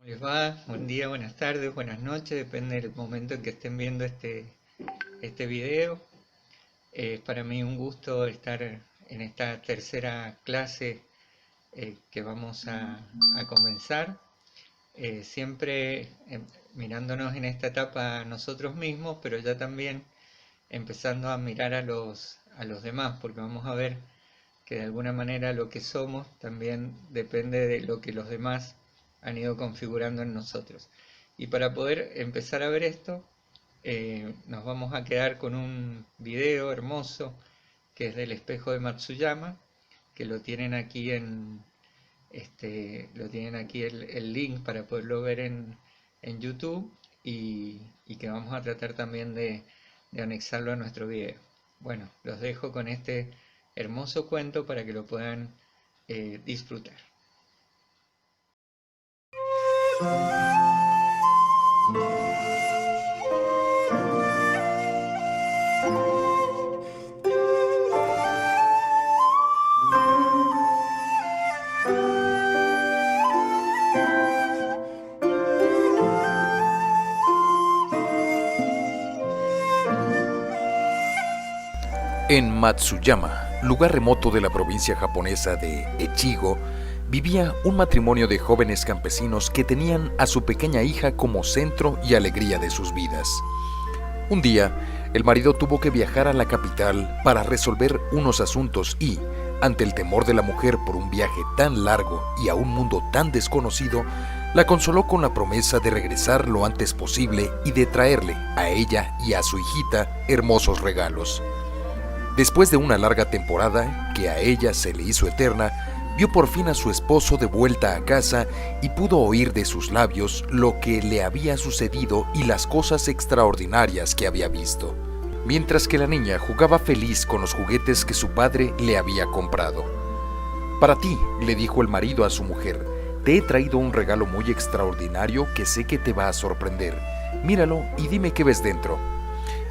Les va, buen día, buenas tardes, buenas noches, depende del momento en que estén viendo este video. Es para mí un gusto estar en esta tercera clase que vamos a comenzar. Siempre mirándonos en esta etapa nosotros mismos, pero ya también empezando a mirar a los demás, porque vamos a ver que de alguna manera lo que somos también depende de lo que los demás han ido configurando en nosotros. Y para poder empezar a ver esto, nos vamos a quedar con un video hermoso que es del espejo de Matsuyama, que lo tienen aquí el link para poderlo ver en YouTube y que vamos a tratar también de anexarlo a nuestro video. Bueno, los dejo con este hermoso cuento para que lo puedan disfrutar. En Matsuyama, lugar remoto de la provincia japonesa de Echigo, vivía un matrimonio de jóvenes campesinos que tenían a su pequeña hija como centro y alegría de sus vidas. Un día, el marido tuvo que viajar a la capital para resolver unos asuntos y, ante el temor de la mujer por un viaje tan largo y a un mundo tan desconocido, la consoló con la promesa de regresar lo antes posible y de traerle a ella y a su hijita hermosos regalos. Después de una larga temporada, que a ella se le hizo eterna, vio por fin a su esposo de vuelta a casa y pudo oír de sus labios lo que le había sucedido y las cosas extraordinarias que había visto, mientras que la niña jugaba feliz con los juguetes que su padre le había comprado. «Para ti», le dijo el marido a su mujer, «te he traído un regalo muy extraordinario que sé que te va a sorprender. Míralo y dime qué ves dentro».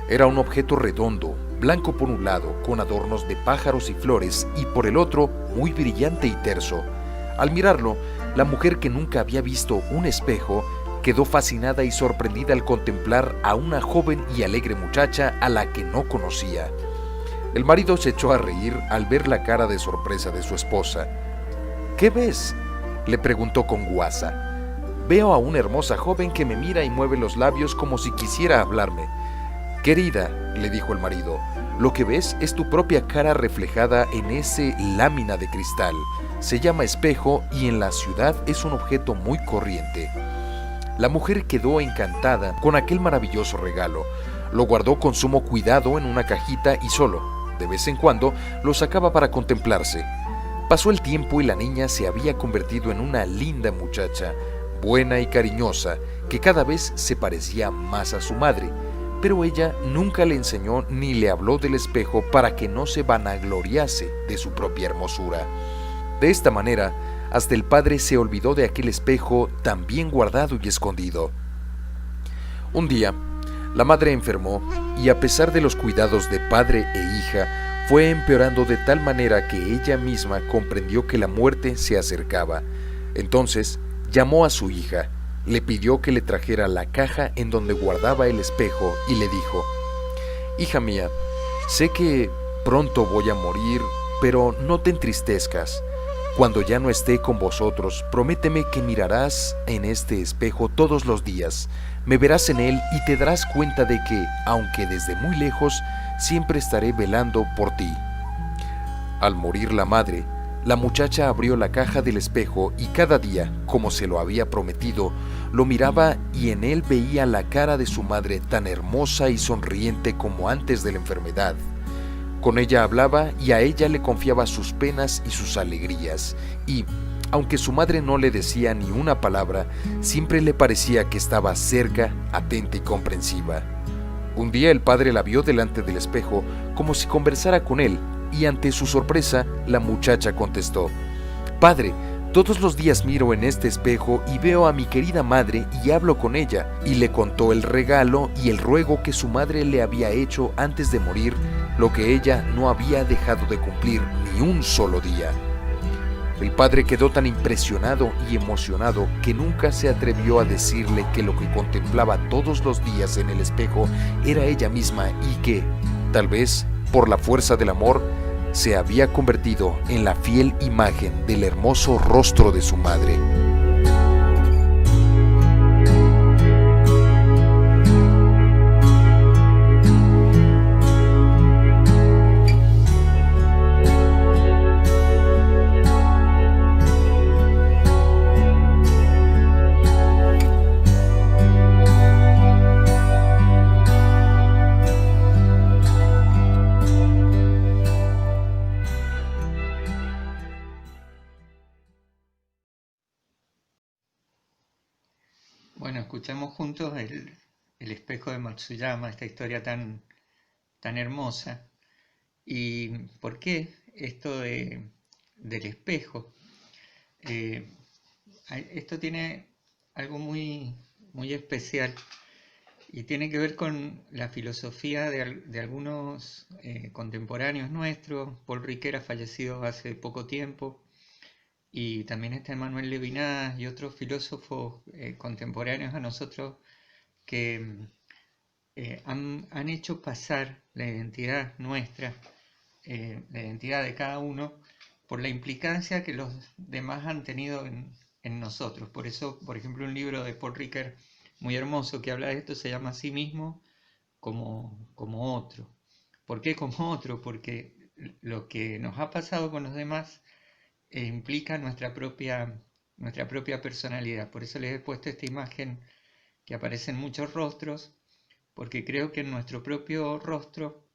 Era un objeto redondo, blanco por un lado, con adornos de pájaros y flores, y por el otro, muy brillante y terso. Al mirarlo, la mujer, que nunca había visto un espejo, quedó fascinada y sorprendida al contemplar a una joven y alegre muchacha a la que no conocía. El marido se echó a reír al ver la cara de sorpresa de su esposa. «¿Qué ves?», le preguntó con guasa. «Veo a una hermosa joven que me mira y mueve los labios como si quisiera hablarme». «Querida», le dijo el marido, «lo que ves es tu propia cara reflejada en ese lámina de cristal. Se llama espejo y en la ciudad es un objeto muy corriente». La mujer quedó encantada con aquel maravilloso regalo. Lo guardó con sumo cuidado en una cajita y solo, de vez en cuando, lo sacaba para contemplarse. Pasó el tiempo y la niña se había convertido en una linda muchacha, buena y cariñosa, que cada vez se parecía más a su madre. Pero ella nunca le enseñó ni le habló del espejo para que no se vanagloriase de su propia hermosura. De esta manera, hasta el padre se olvidó de aquel espejo tan bien guardado y escondido. Un día, la madre enfermó y, a pesar de los cuidados de padre e hija, fue empeorando de tal manera que ella misma comprendió que la muerte se acercaba. Entonces, llamó a su hija, le pidió que le trajera la caja en donde guardaba el espejo y le dijo: «Hija mía, sé que pronto voy a morir, pero no te entristezcas. Cuando ya no esté con vosotros, prométeme que mirarás en este espejo todos los días, me verás en él y te darás cuenta de que, aunque desde muy lejos, siempre estaré velando por ti». Al morir la madre, la muchacha abrió la caja del espejo y cada día, como se lo había prometido, lo miraba y en él veía la cara de su madre tan hermosa y sonriente como antes de la enfermedad. Con ella hablaba y a ella le confiaba sus penas y sus alegrías, y, aunque su madre no le decía ni una palabra, siempre le parecía que estaba cerca, atenta y comprensiva. Un día el padre la vio delante del espejo como si conversara con él, y ante su sorpresa, la muchacha contestó: «Padre, todos los días miro en este espejo y veo a mi querida madre y hablo con ella», y le contó el regalo y el ruego que su madre le había hecho antes de morir, lo que ella no había dejado de cumplir ni un solo día. El padre quedó tan impresionado y emocionado que nunca se atrevió a decirle que lo que contemplaba todos los días en el espejo era ella misma y que, tal vez, por la fuerza del amor, se había convertido en la fiel imagen del hermoso rostro de su madre. Bueno, escuchamos juntos el espejo de Matsuyama, esta historia tan hermosa. ¿Y por qué esto del espejo? Eh, Esto tiene algo muy especial y tiene que ver con la filosofía de algunos contemporáneos nuestros. Paul Ricoeur ha fallecido hace poco tiempo, y también está Emmanuel Levinas y otros filósofos contemporáneos a nosotros que han hecho pasar la identidad nuestra, la identidad de cada uno, por la implicancia que los demás han tenido en nosotros. Por eso, por ejemplo, un libro de Paul Ricoeur muy hermoso que habla de esto se llama "Sí mismo como otro". ¿Por qué como otro? Porque lo que nos ha pasado con los demás implica nuestra propia personalidad. Por eso les he puesto esta imagen que aparece en muchos rostros, porque creo que en nuestro propio rostro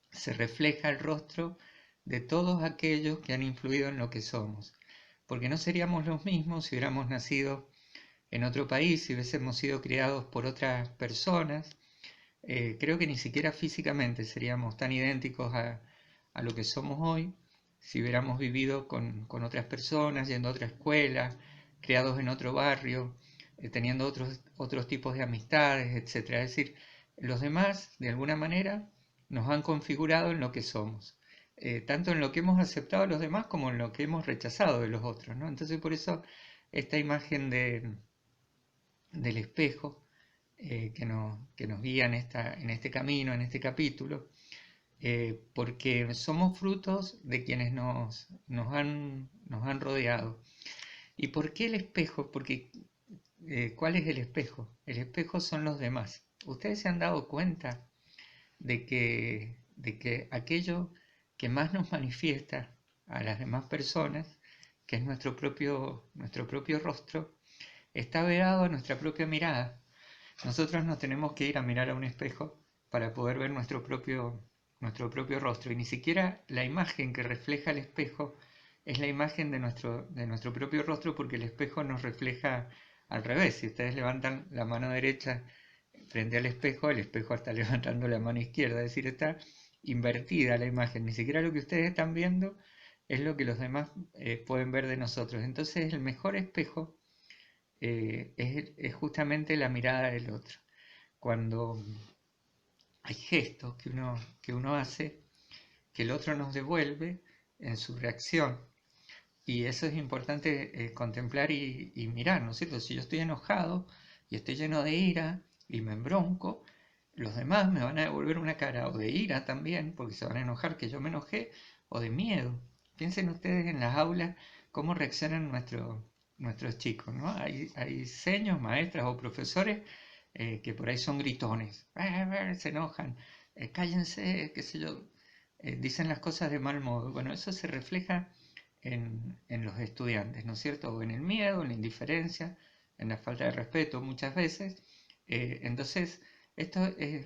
se refleja el rostro de todos aquellos que han influido en lo que somos. Porque no seríamos los mismos si hubiéramos nacido en otro país, si hubiésemos sido criados por otras personas. Creo que ni siquiera físicamente seríamos tan idénticos a lo que somos hoy si hubiéramos vivido con otras personas, yendo a otra escuela, criados en otro barrio, teniendo otros tipos de amistades, etc. Es decir, los demás, de alguna manera, nos han configurado en lo que somos, tanto en lo que hemos aceptado de los demás como en lo que hemos rechazado de los otros, ¿no? Entonces, por eso, esta imagen del espejo que nos guía en este camino, en este capítulo, porque somos frutos de quienes nos han rodeado. ¿Y por qué el espejo? Porque, ¿cuál es el espejo? El espejo son los demás. ¿Ustedes se han dado cuenta de que aquello que más nos manifiesta a las demás personas, que es nuestro propio rostro, está vedado a nuestra propia mirada? Nosotros nos tenemos que ir a mirar a un espejo para poder ver nuestro propio rostro, y ni siquiera la imagen que refleja el espejo es la imagen de nuestro propio rostro, porque el espejo nos refleja al revés. Si ustedes levantan la mano derecha frente al espejo, el espejo está levantando la mano izquierda, es decir, está invertida la imagen. Ni siquiera lo que ustedes están viendo es lo que los demás pueden ver de nosotros. Entonces, el mejor espejo es justamente la mirada del otro. Cuando hay gestos que uno hace, que el otro nos devuelve en su reacción. Y eso es importante contemplar y mirar, ¿no es cierto? Si yo estoy enojado y estoy lleno de ira y me embronco, los demás me van a devolver una cara o de ira también, porque se van a enojar que yo me enojé, o de miedo. Piensen ustedes en las aulas cómo reaccionan nuestros chicos, ¿no? Hay seños, maestras o profesores que por ahí son gritones, se enojan, cállense, qué sé yo, dicen las cosas de mal modo. Bueno, eso se refleja en los estudiantes, ¿no es cierto? O en el miedo, en la indiferencia, en la falta de respeto muchas veces. Entonces, esto es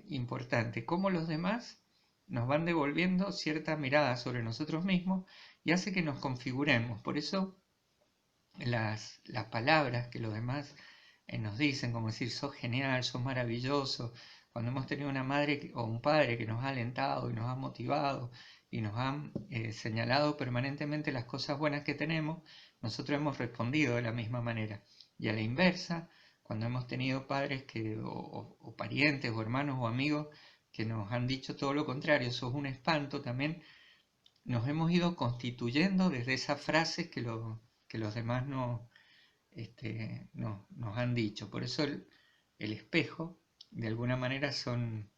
importante, cómo los demás nos van devolviendo cierta mirada sobre nosotros mismos y hace que nos configuremos. Por eso las palabras que los demás nos dicen, como decir, sos genial, sos maravilloso, cuando hemos tenido una madre o un padre que nos ha alentado y nos ha motivado y nos han señalado permanentemente las cosas buenas que tenemos, nosotros hemos respondido de la misma manera. Y a la inversa, cuando hemos tenido padres o parientes o hermanos o amigos que nos han dicho todo lo contrario, sos un espanto, también nos hemos ido constituyendo desde esas frases que los demás nos han dicho. Por eso el espejo, de alguna manera, son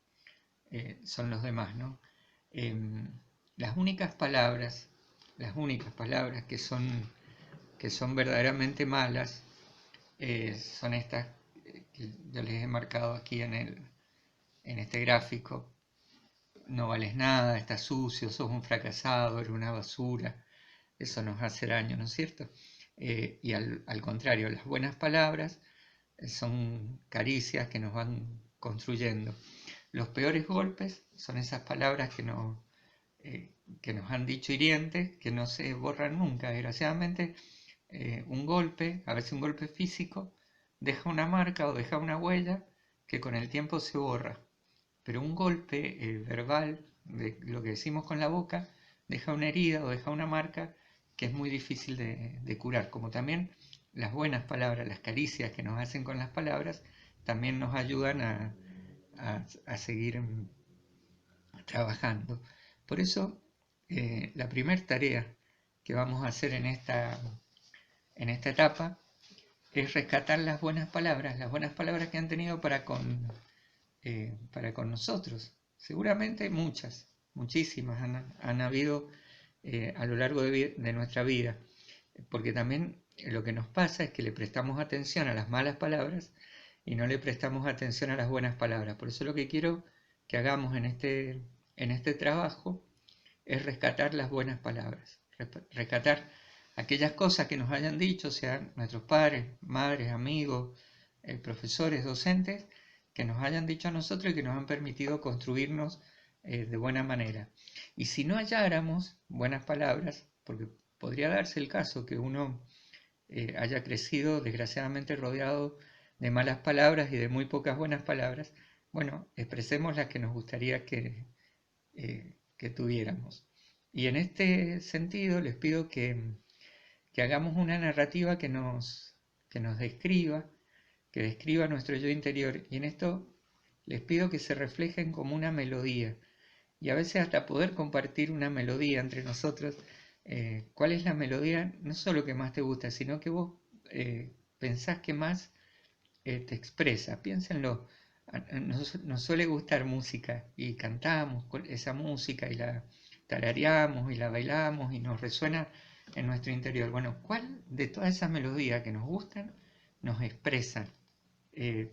los demás, ¿no? Las únicas palabras que son verdaderamente malas, son estas que yo les he marcado aquí en este gráfico. No vales nada, estás sucio, sos un fracasado, eres una basura. Eso nos hace daño, ¿no es cierto? Y al contrario, las buenas palabras son caricias que nos van construyendo. Los peores golpes son esas palabras que nos han dicho hirientes, que no se borran nunca. Desgraciadamente, un golpe, a veces un golpe físico, deja una marca o deja una huella que con el tiempo se borra. Pero un golpe verbal, de lo que decimos con la boca, deja una herida o deja una marca que es muy difícil de curar. Como también las buenas palabras, las caricias que nos hacen con las palabras, también nos ayudan a seguir trabajando. Por eso, la primera tarea que vamos a hacer en esta etapa es rescatar las buenas palabras que han tenido para con nosotros. Seguramente muchísimas han habido a lo largo de nuestra vida, porque también lo que nos pasa es que le prestamos atención a las malas palabras y no le prestamos atención a las buenas palabras. Por eso lo que quiero que hagamos en este trabajo es rescatar las buenas palabras, rescatar aquellas cosas que nos hayan dicho, sean nuestros padres, madres, amigos, profesores, docentes, que nos hayan dicho a nosotros y que nos han permitido construirnos de buena manera. Y si no halláramos buenas palabras, porque podría darse el caso que uno haya crecido desgraciadamente rodeado de malas palabras y de muy pocas buenas palabras, bueno, expresemos las que nos gustaría que tuviéramos. Y en este sentido les pido que hagamos una narrativa que nos describa, que describa nuestro yo interior, y en esto les pido que se reflejen como una melodía, y a veces hasta poder compartir una melodía entre nosotros. ¿Cuál es la melodía? No solo que más te gusta, sino que vos pensás que más te expresa. Piénsenlo. Nos suele gustar música y cantamos esa música y la tarareamos y la bailamos y nos resuena en nuestro interior. Bueno, ¿cuál de todas esas melodías que nos gustan nos expresan?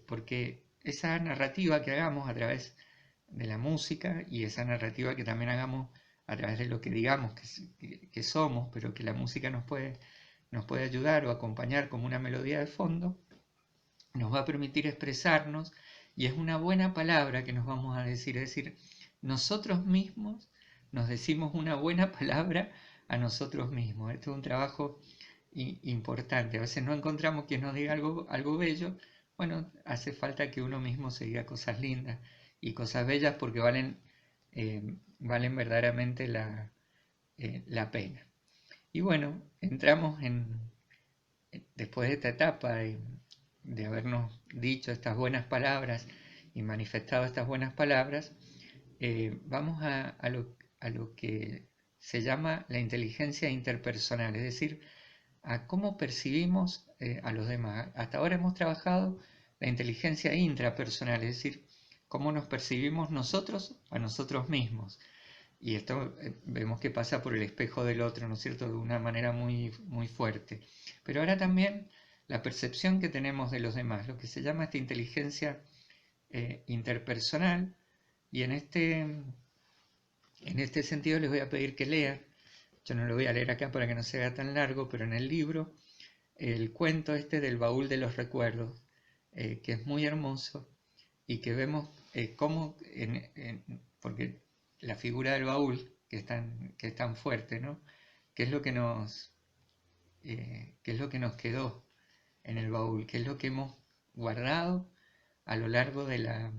Porque esa narrativa que hagamos a través de la música y esa narrativa que también hagamos a través de lo que digamos que somos, pero que la música nos puede ayudar o acompañar como una melodía de fondo, nos va a permitir expresarnos, y es una buena palabra que nos vamos a decir, es decir, nosotros mismos nos decimos una buena palabra a nosotros mismos. Esto es un trabajo importante. A veces no encontramos quien nos diga algo bello. Bueno, hace falta que uno mismo se diga cosas lindas y cosas bellas, porque valen verdaderamente la pena. Y bueno, entramos después de esta etapa de habernos dicho estas buenas palabras y manifestado estas buenas palabras, vamos a lo que se llama la inteligencia interpersonal, es decir, a cómo percibimos a los demás. Hasta ahora hemos trabajado la inteligencia intrapersonal, es decir, cómo nos percibimos nosotros a nosotros mismos. Y esto vemos que pasa por el espejo del otro, ¿no es cierto?, de una manera muy, muy fuerte. Pero ahora también la percepción que tenemos de los demás, lo que se llama esta inteligencia interpersonal. Y en este sentido les voy a pedir que lean, yo no lo voy a leer acá para que no sea tan largo, pero en el libro, el cuento del baúl de los recuerdos, que es muy hermoso, y que vemos cómo, porque la figura del baúl, que es tan fuerte, ¿no? ¿Qué es lo que nos quedó en el baúl? ¿Qué es lo que hemos guardado a lo largo de la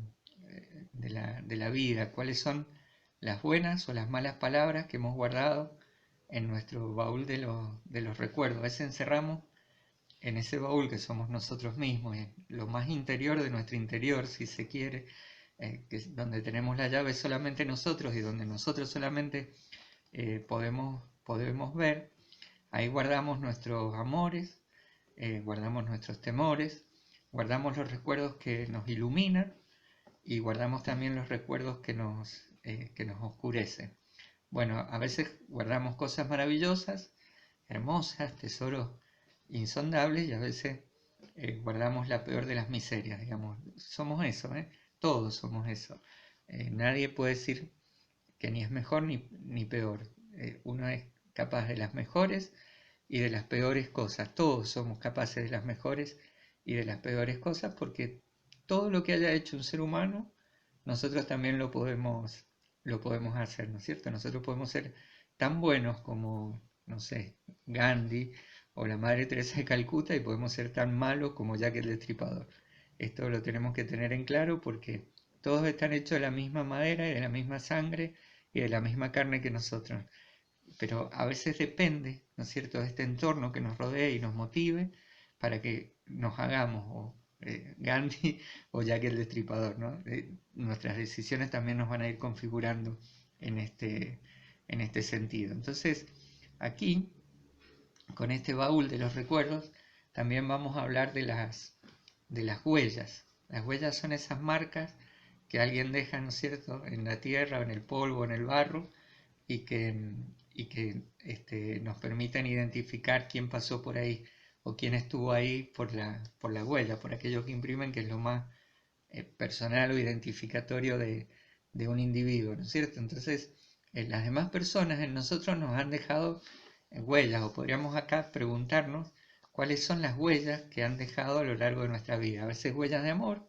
vida? ¿Cuáles son las buenas o las malas palabras que hemos guardado en nuestro baúl de los recuerdos? A veces encerramos en ese baúl que somos nosotros mismos, en lo más interior de nuestro interior, si se quiere, que es donde tenemos la llave solamente nosotros y donde nosotros solamente podemos ver. Ahí guardamos nuestros amores, guardamos nuestros temores, guardamos los recuerdos que nos iluminan y guardamos también los recuerdos que nos oscurecen. Bueno, a veces guardamos cosas maravillosas, hermosas, tesoros insondables, y a veces guardamos la peor de las miserias, digamos. Somos eso, todos somos eso. Nadie puede decir que ni es mejor ni peor. Uno es capaz de las mejores y de las peores cosas. Todos somos capaces de las mejores y de las peores cosas, porque todo lo que haya hecho un ser humano, nosotros también lo podemos hacer, ¿no es cierto? Nosotros podemos ser tan buenos como, no sé, Gandhi o la Madre Teresa de Calcuta, y podemos ser tan malos como Jack el Destripador. Esto lo tenemos que tener en claro, porque todos están hechos de la misma madera y de la misma sangre y de la misma carne que nosotros. Pero a veces depende, ¿no es cierto?, de este entorno que nos rodee y nos motive para que nos hagamos Gandhi o Jack el Destripador, ¿no? Nuestras decisiones también nos van a ir configurando en este sentido. Entonces, aquí, con este baúl de los recuerdos, también vamos a hablar de las huellas. Las huellas son esas marcas que alguien deja, ¿no es cierto?, en la tierra, o en el polvo, o en el barro, y que nos permiten identificar quién pasó por ahí o quién estuvo ahí por la huella, por aquello que imprimen, que es lo más personal o identificatorio de un individuo, ¿no es cierto? Entonces, las demás personas en nosotros nos han dejado huellas, o podríamos acá preguntarnos cuáles son las huellas que han dejado a lo largo de nuestra vida. A veces huellas de amor,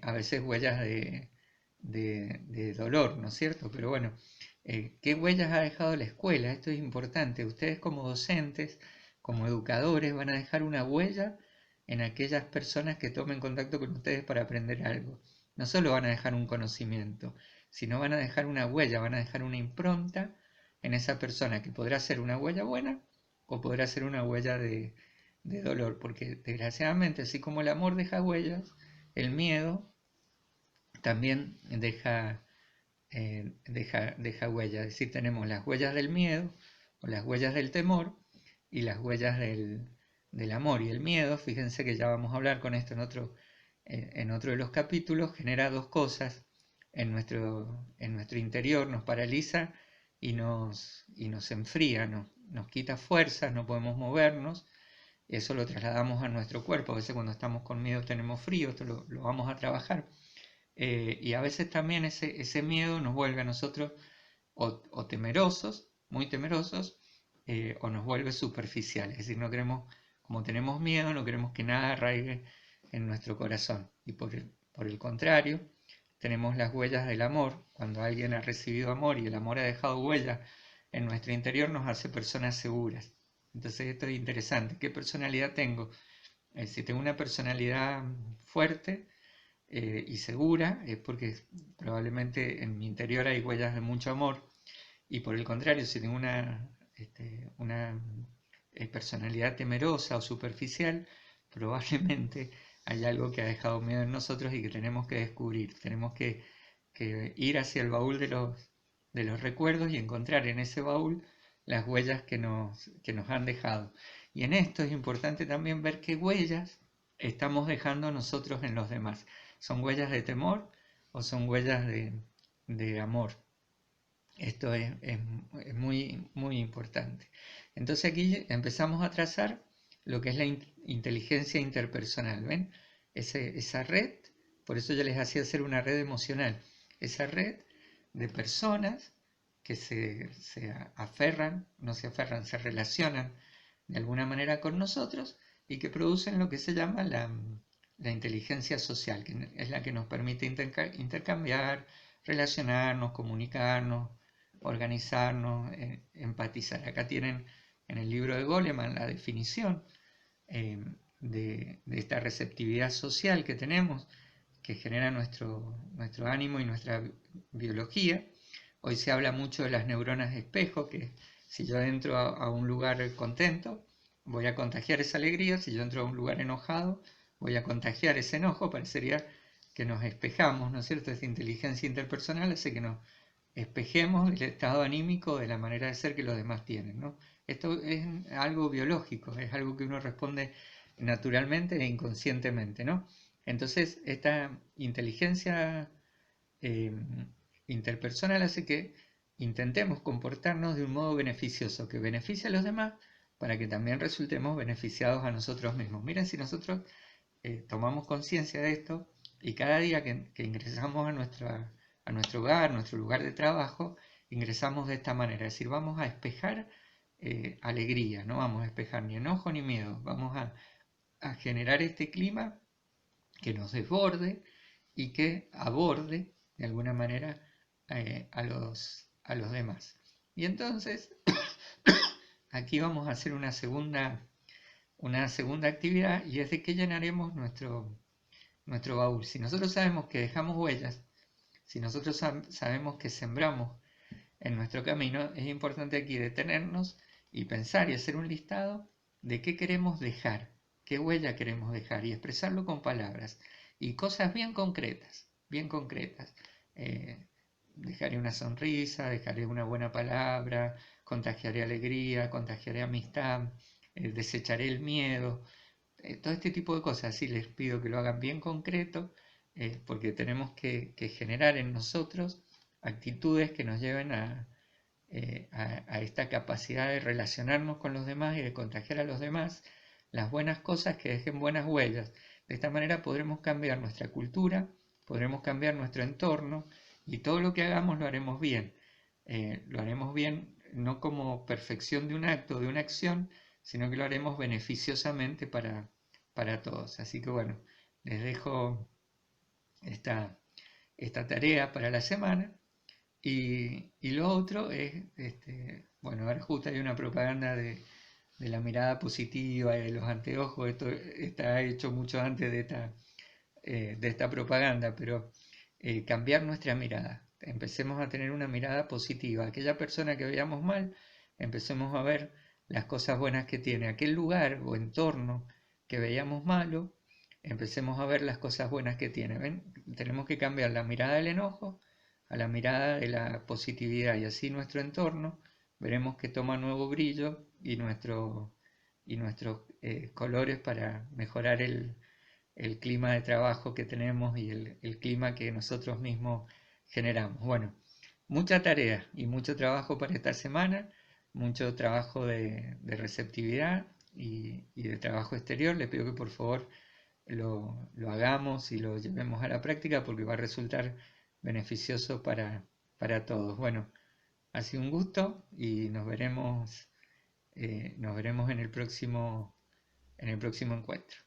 a veces huellas de dolor, ¿no es cierto? Pero bueno, ¿qué huellas ha dejado la escuela? Esto es importante. Ustedes, como docentes, como educadores, van a dejar una huella en aquellas personas que tomen contacto con ustedes para aprender algo. No solo van a dejar un conocimiento, sino van a dejar una huella, van a dejar una impronta en esa persona, que podrá ser una huella buena o podrá ser una huella de dolor, porque desgraciadamente, así como el amor deja huellas, el miedo también deja huellas. Es decir, tenemos las huellas del miedo o las huellas del temor y las huellas del amor. Y el miedo, fíjense que ya vamos a hablar con esto en otro de los capítulos, genera dos cosas en nuestro interior: nos paraliza y nos enfría, nos quita fuerzas, no podemos movernos. Eso lo trasladamos a nuestro cuerpo. A veces cuando estamos con miedo tenemos frío, esto lo vamos a trabajar. Y a veces también ese miedo nos vuelve a nosotros o temerosos, muy temerosos, o nos vuelve superficiales. Es decir, no queremos, como tenemos miedo, no queremos que nada arraigue en nuestro corazón. Y por el contrario, tenemos las huellas del amor. Cuando alguien ha recibido amor y el amor ha dejado huellas en nuestro interior, nos hace personas seguras. Entonces esto es interesante. ¿Qué personalidad tengo? Si tengo una personalidad fuerte y segura, es porque probablemente en mi interior hay huellas de mucho amor. Y por el contrario, si tengo una personalidad temerosa o superficial, probablemente hay algo que ha dejado miedo en nosotros y que tenemos que descubrir. Tenemos que ir hacia el baúl de los recuerdos y encontrar en ese baúl las huellas que nos han dejado. Y en esto es importante también ver qué huellas estamos dejando nosotros en los demás. ¿Son huellas de temor o son huellas de amor? Esto es muy, muy importante. Entonces aquí empezamos a trazar lo que es la inteligencia interpersonal. ¿Ven? Esa red, por eso yo les hacía hacer una red emocional. Esa red de personas que se aferran, no se aferran, se relacionan de alguna manera con nosotros y que producen lo que se llama la inteligencia social, que es la que nos permite intercambiar, relacionarnos, comunicarnos, organizarnos, empatizar. Acá tienen en el libro de Goleman la definición de esta receptividad social que tenemos, que genera nuestro ánimo y nuestra biología. Hoy se habla mucho de las neuronas de espejo, que si yo entro a un lugar contento, voy a contagiar esa alegría. Si yo entro a un lugar enojado, voy a contagiar ese enojo. Parecería que nos espejamos, ¿no es cierto? Esta inteligencia interpersonal hace que nos espejemos el estado anímico de la manera de ser que los demás tienen, ¿no? Esto es algo biológico, es algo que uno responde naturalmente e inconscientemente, ¿no? Entonces, esta inteligencia eh, interpersonal hace que intentemos comportarnos de un modo beneficioso, que beneficie a los demás, para que también resultemos beneficiados a nosotros mismos. Miren, si nosotros tomamos conciencia de esto y cada día que ingresamos a nuestro hogar, nuestro lugar de trabajo, ingresamos de esta manera, es decir, vamos a espejar alegría, no vamos a espejar ni enojo ni miedo, vamos a generar este clima que nos desborde y que aborde de alguna manera a los demás. Y entonces, aquí vamos a hacer una segunda actividad, y es de que llenaremos nuestro baúl. Si nosotros sabemos que dejamos huellas, si nosotros sabemos que sembramos en nuestro camino, es importante aquí detenernos y pensar y hacer un listado de qué queremos dejar, qué huella queremos dejar, y expresarlo con palabras y cosas bien concretas, bien concretas. Dejaré una sonrisa, dejaré una buena palabra, contagiaré alegría, contagiaré amistad, desecharé el miedo, todo este tipo de cosas. Así les pido que lo hagan bien concreto, porque tenemos que generar en nosotros actitudes que nos lleven a esta capacidad de relacionarnos con los demás y de contagiar a los demás las buenas cosas que dejen buenas huellas. De esta manera podremos cambiar nuestra cultura, podremos cambiar nuestro entorno, y todo lo que hagamos lo haremos bien. Lo haremos bien no como perfección de un acto, de una acción, sino que lo haremos beneficiosamente para todos. Así que bueno, les dejo esta tarea para la semana. Y lo otro es, bueno, ahora justo hay una propaganda de la mirada positiva y de los anteojos. Esto está hecho mucho antes de esta propaganda, pero cambiar nuestra mirada. Empecemos a tener una mirada positiva. Aquella persona que veíamos mal, empecemos a ver las cosas buenas que tiene. Aquel lugar o entorno que veíamos malo, empecemos a ver las cosas buenas que tiene. ¿Ven? Tenemos que cambiar la mirada del enojo a la mirada de la positividad, y así nuestro entorno veremos que toma nuevo brillo y nuestros colores para mejorar el clima de trabajo que tenemos y el clima que nosotros mismos generamos. Bueno, mucha tarea y mucho trabajo para esta semana, mucho trabajo de receptividad y de trabajo exterior. Les pido que por favor lo hagamos y lo llevemos a la práctica, porque va a resultar beneficioso para todos. Bueno, ha sido un gusto y nos veremos en el próximo encuentro.